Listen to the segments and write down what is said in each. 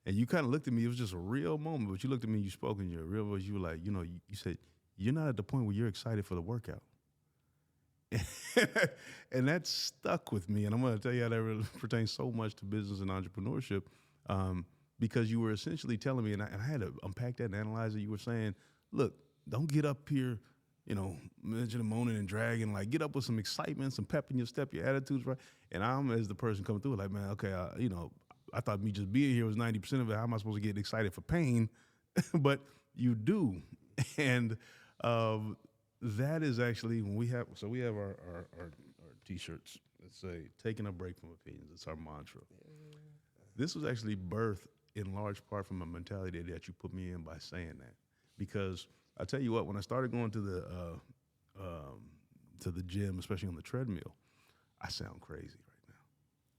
And you kind of looked at me. It was just a real moment, but you looked at me. You spoke in your real voice. You were like, you said you're not at the point where you're excited for the workout. And that stuck with me. And I'm going to tell you how that really pertains so much to business and entrepreneurship, because you were essentially telling me, and I had to unpack that and analyze it. You were saying, look, don't get up here, mentioning, moaning and dragging. Like, get up with some excitement, some pep in your step, your attitude's right. And I'm, as the person coming through, like, man, okay, I thought me just being here was 90% of it. How am I supposed to get excited for pain? But you do. And that is actually when we have our T-shirts that say "Taking a break from opinions." It's our mantra. This was actually birthed in large part from a mentality that you put me in by saying that. Because I tell you what, when I started going to the gym, especially on the treadmill, I sound crazy right now.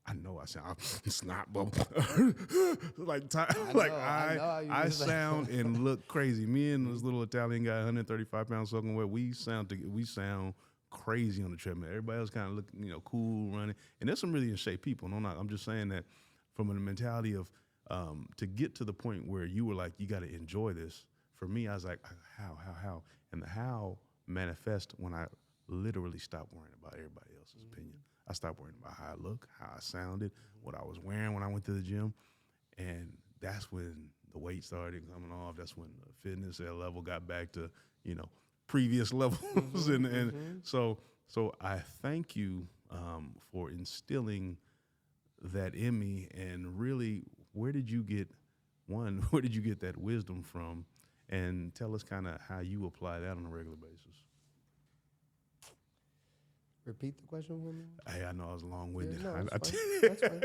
I know I sound snot bubble I sound and look crazy. Me and this little Italian guy, 135 pounds soaking wet, we sound crazy on the treadmill. Everybody else kind of look, cool running, and there's some really in shape people. No, I'm just saying that from a mentality of to get to the point where you were like, you got to enjoy this. For me, I was like, how, and the how manifest when I literally stopped worrying about everybody else's opinion. I stopped worrying about how I look, how I sounded, what I was wearing when I went to the gym. And that's when the weight started coming off. That's when the fitness level got back to, previous levels. And so I thank you for instilling that in me. And really, where did you get that wisdom from? And tell us kind of how you apply that on a regular basis. Repeat the question for me. Hey, I know I was long-winded. Yeah, no, that's fine.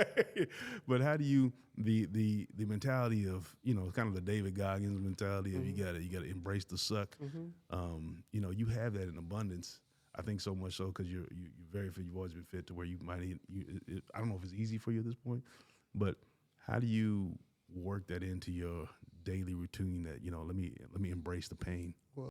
But how do you the mentality of kind of the David Goggins mentality of you gotta embrace the suck. You have that in abundance. I think so much so because you're very fit. You've always been fit to where you might. I don't know if it's easy for you at this point, but how do you work that into your daily routine? That let me embrace the pain. Well,